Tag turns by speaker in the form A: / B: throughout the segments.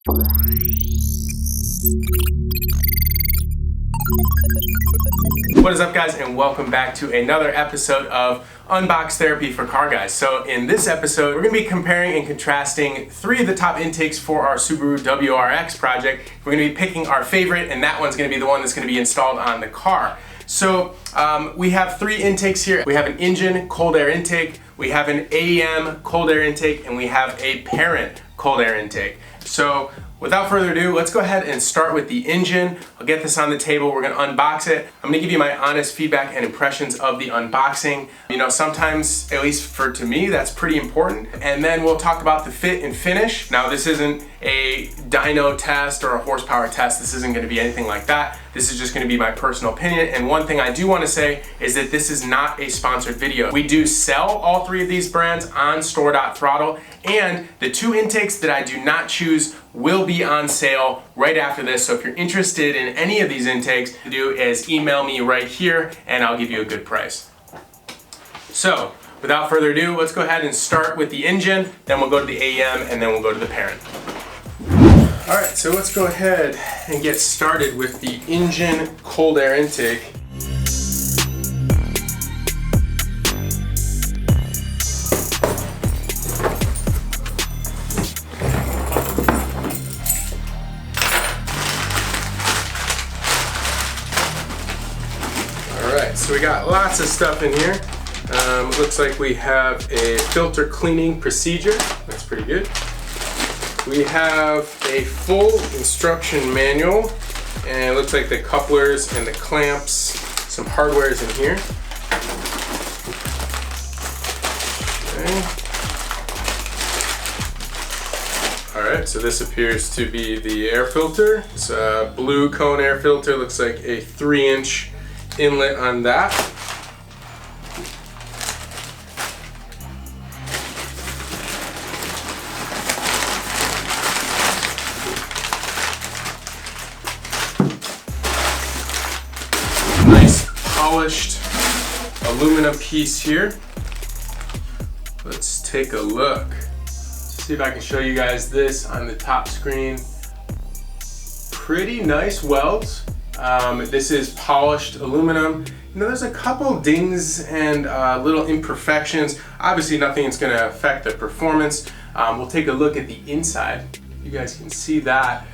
A: What is up, guys, and welcome back to another episode of Unbox Therapy for Car Guys. So in this episode, we're going to be comparing and contrasting three of the top intakes for our Subaru WRX project. We're going to be picking our favorite, and that one's going to be the one that's going to be installed on the car. So we have three intakes here. We have an engine cold air intake, we have an Adm cold air intake, and we have a parent cold air intake. So without further ado, let's go ahead and start with the engine. I'll get this on the table, we're gonna unbox it. I'm gonna give you my honest feedback and impressions of the unboxing. You know, sometimes, at least to me, that's pretty important. And then we'll talk about the fit and finish. Now, this isn't a dyno test or a horsepower test. This isn't gonna be anything like that. This is just gonna be my personal opinion. And one thing I do wanna say is that this is not a sponsored video. We do sell all three of these brands on store.throtl, and the two intakes that I do not choose will be on sale right after this. So if you're interested in any of these intakes, what to do is email me right here and I'll give you a good price. So without further ado, let's go ahead and start with the engine, then we'll go to the Adm, and then we'll go to the parent. All right, so let's go ahead and get started with the engine cold air intake. So we got lots of stuff in here. Looks like we have a filter cleaning procedure. That's pretty good. We have a full instruction manual, and it looks like the couplers and the clamps, some hardware is in here. Okay. All right, so this appears to be the air filter. It's a blue cone air filter. Looks like a 3-inch inlet on that. Nice polished aluminum piece here. Let's take a look. See if I can show you guys this on the top screen. Pretty nice welds. This is polished aluminum. You know, there's a couple dings and little imperfections. Obviously, nothing's going to affect the performance. We'll take a look at the inside. You guys can see that.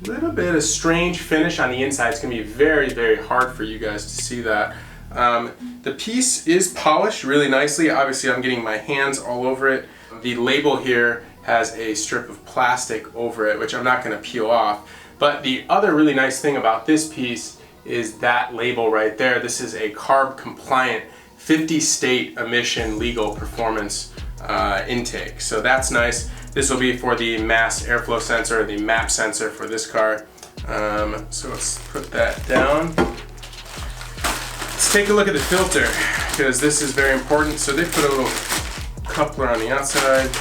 A: A little bit of strange finish on the inside. It's going to be very, very hard for you guys to see that. The piece is polished really nicely. Obviously, I'm getting my hands all over it. The label here has a strip of plastic over it, which I'm not going to peel off. But the other really nice thing about this piece is that label right there. This is a CARB compliant 50 state emission legal performance intake. So that's nice. This will be for the mass airflow sensor, the MAP sensor for this car. So let's put that down. Let's take a look at the filter, because this is very important. So they put a little coupler on the outside.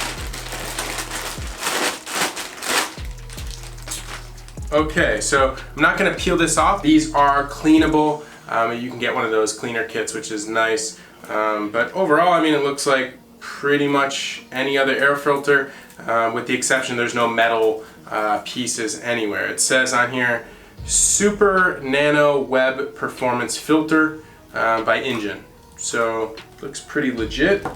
A: Okay, so I'm not going to peel this off. These are cleanable. You can get one of those cleaner kits, which is nice. But overall, I mean, it looks like pretty much any other air filter, with the exception there's no metal pieces anywhere. It says on here, Super Nano Web Performance Filter by Engine. So looks pretty legit.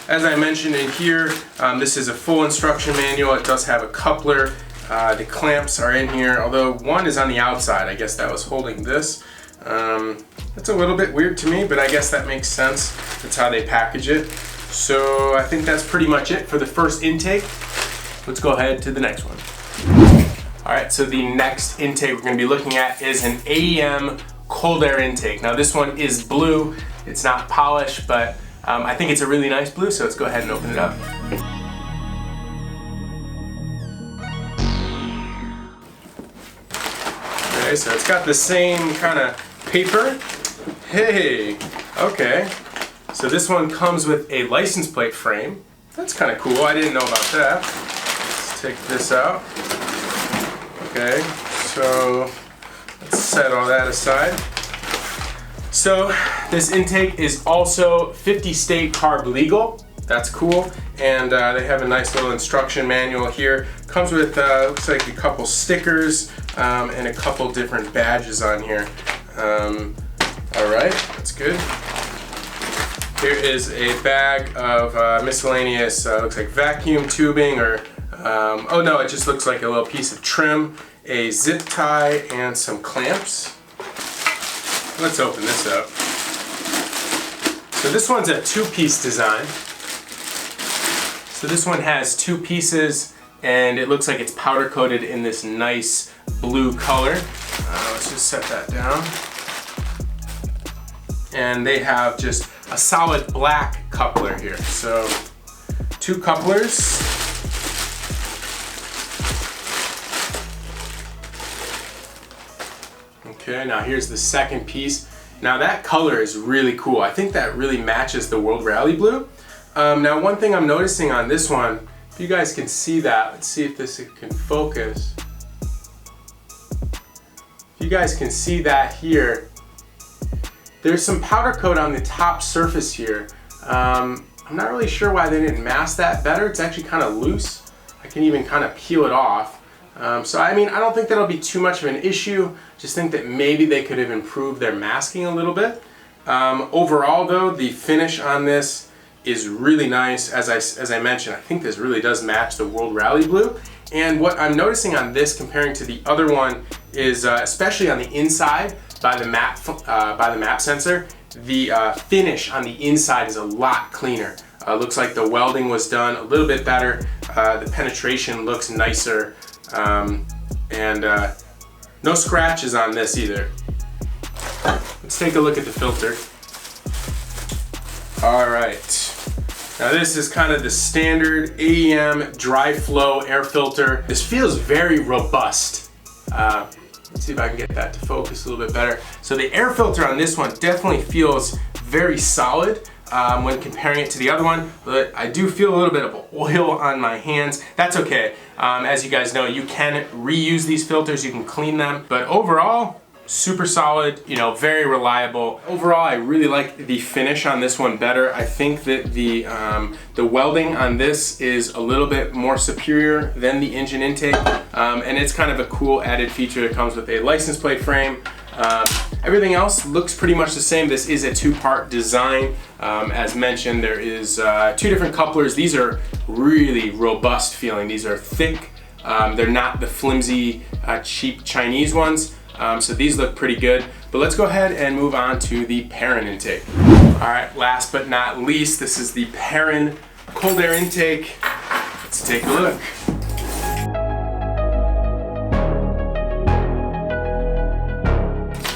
A: As I mentioned in here, this is a full instruction manual. It does have a coupler. The clamps are in here, although one is on the outside. I guess that was holding this. That's a little bit weird to me, but I guess that makes sense. That's how they package it. So I think that's pretty much it for the first intake. Let's go ahead to the next one. All right, so the next intake we're going to be looking at is an Adm Cold Air Intake. Now this one is blue. It's not polished, but I think it's a really nice blue, so let's go ahead and open it up. Okay, so it's got the same kind of paper. Hey, okay. So this one comes with a license plate frame. That's kind of cool. I didn't know about that. Let's take this out. Okay, so let's set all that aside. So this intake is also 50 state CARB legal. That's cool. And they have a nice little instruction manual here. Comes with, looks like a couple stickers and a couple different badges on here. All right, that's good. Here is a bag of miscellaneous, looks like vacuum tubing or, oh no, it just looks like a little piece of trim, a zip tie, and some clamps. Let's open this up. So this one's a two-piece design. So this one has two pieces and it looks like it's powder coated in this nice blue color. Let's just set that down. And they have just a solid black coupler here. So two couplers. Okay, now here's the second piece. Now that color is really cool. I think that really matches the World Rally Blue. Now one thing I'm noticing on this one, if you guys can see that, let's see if this can focus. If you guys can see that here, there's some powder coat on the top surface here. I'm not really sure why they didn't mask that better. It's actually kind of loose. I can even kind of peel it off. So I mean, I don't think that'll be too much of an issue. Just think that maybe they could have improved their masking a little bit. Overall though, the finish on this is really nice. As I mentioned, I think this really does match the World Rally Blue. And what I'm noticing on this comparing to the other one is, especially on the inside by the map sensor, the finish on the inside is a lot cleaner. Looks like the welding was done a little bit better. The penetration looks nicer. And no scratches on this either. Let's take a look at the filter. All right. Now this is kind of the standard Adm dry flow air filter. This feels very robust. Let's see if I can get that to focus a little bit better. So the air filter on this one definitely feels very solid when comparing it to the other one, but I do feel a little bit of oil on my hands. That's okay. As you guys know, you can reuse these filters, you can clean them, but overall, super solid, you know, very reliable. Overall, I really like the finish on this one better. I think that the welding on this is a little bit more superior than the engine intake, and it's kind of a cool added feature that comes with a license plate frame. Everything else looks pretty much the same. This is a two-part design. As mentioned, there is two different couplers. These are really robust feeling. These are thick. They're not the flimsy, cheap Chinese ones. So these look pretty good. But let's go ahead and move on to the Perrin intake. All right, last but not least, this is the Perrin Cold Air Intake. Let's take a look.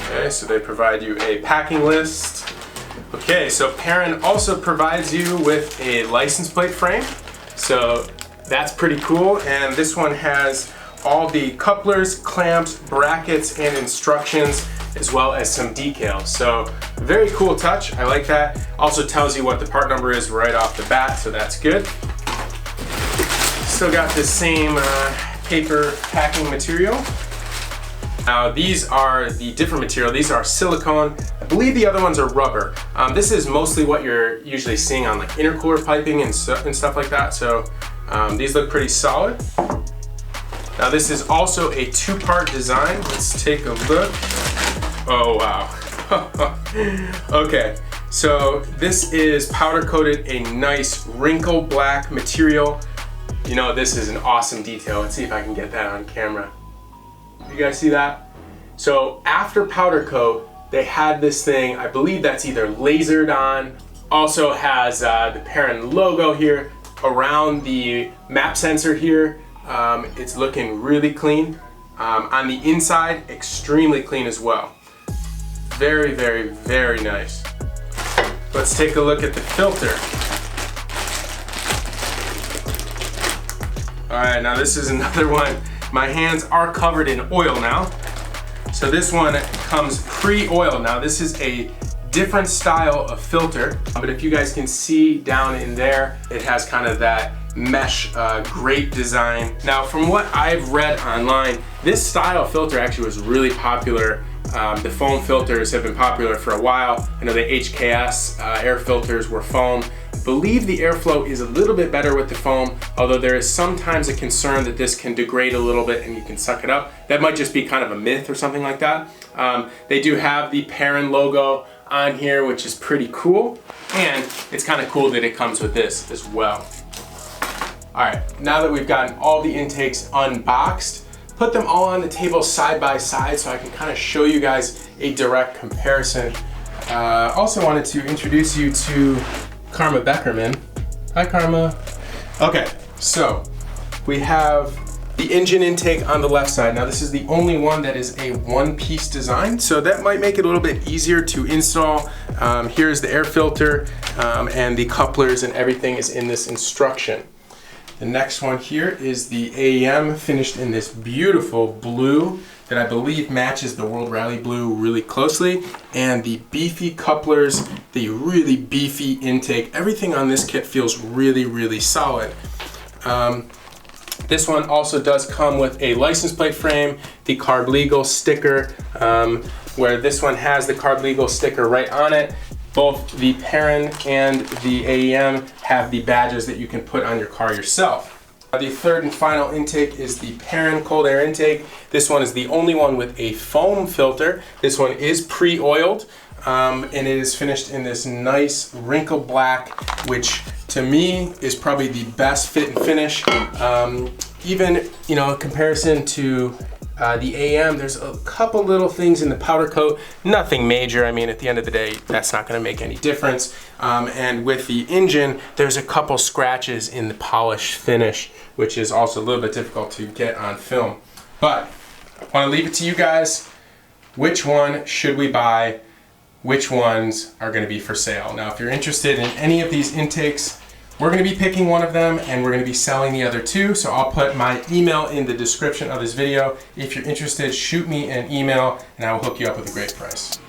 A: Okay, so they provide you a packing list. Okay, so Perrin also provides you with a license plate frame. So that's pretty cool. And this one has all the couplers, clamps, brackets, and instructions, as well as some decals. So very cool touch, I like that. Also tells you what the part number is right off the bat, so that's good. Still got the same paper packing material. Now these are the different material. These are silicone. I believe the other ones are rubber. This is mostly what you're usually seeing on like intercooler piping and stuff like that. So these look pretty solid. Now this is also a two-part design. Let's take a look. Oh wow. Okay, so this is powder coated a nice wrinkle black material. You know, this is an awesome detail. Let's see if I can get that on camera. You guys see that? So after powder coat, they had this thing, I believe that's either lasered on, also has the Perrin logo here around the map sensor here. It's looking really clean. On the inside, extremely clean as well. Very, very, very nice. Let's take a look at the filter. All right, now this is another one. My hands are covered in oil now. So this one comes pre-oiled. Now this is a different style of filter, but if you guys can see down in there, it has kind of that mesh grate design. Now from what I've read online, this style of filter actually was really popular. The foam filters have been popular for a while. I know the HKS air filters were foam, believe the airflow is a little bit better with the foam, although there is sometimes a concern that this can degrade a little bit and you can suck it up. That might just be kind of a myth or something like that. They do have the Perrin logo on here, which is pretty cool. And it's kind of cool that it comes with this as well. All right, now that we've gotten all the intakes unboxed, put them all on the table side by side so I can kind of show you guys a direct comparison. Also wanted to introduce you to Karma Beckerman. Hi, Karma. Okay, so we have the engine intake on the left side. Now this is the only one that is a one-piece design, so that might make it a little bit easier to install. Here's the air filter and the couplers and everything is in this instruction. The next one here is the AEM, finished in this beautiful blue that I believe matches the World Rally blue really closely, and the beefy couplers, the really beefy intake. Everything on this kit feels really, really solid. This one also does come with a license plate frame, the Carb Legal sticker, where this one has the Carb Legal sticker right on it. Both the Perrin and the AEM have the badges that you can put on your car yourself. The third and final intake is the Adm Cold Air Intake. This one is the only one with a foam filter. This one is pre-oiled, and it is finished in this nice wrinkle black, which to me is probably the best fit and finish. Even, you know, in comparison to the AM, there's a couple little things in the powder coat, nothing major. I mean, at the end of the day, that's not gonna make any difference. And with the engine, there's a couple scratches in the polish finish, which is also a little bit difficult to get on film. But I wanna leave it to you guys. Which one should we buy? Which ones are gonna be for sale? Now, if you're interested in any of these intakes, we're going to be picking one of them and we're going to be selling the other two, so I'll put my email in the description of this video. If you're interested, shoot me an email and I will hook you up with a great price.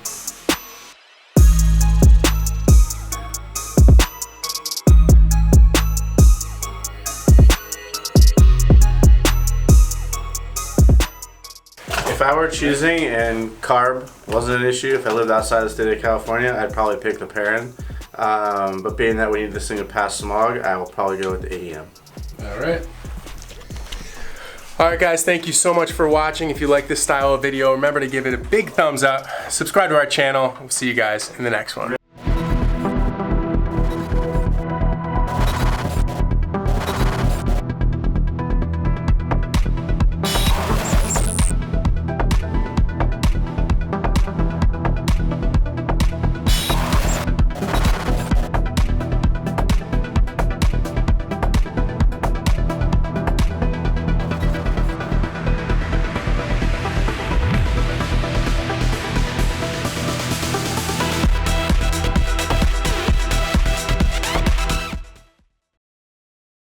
B: If I were choosing and carb wasn't an issue, if I lived outside the state of California, I'd probably pick the Perrin. But being that we need this thing to pass smog, I will probably go with the AEM.
A: All right guys, thank you so much for watching. If you like this style of video, remember to give it a big thumbs up, subscribe to our channel. We'll see you guys in the next one.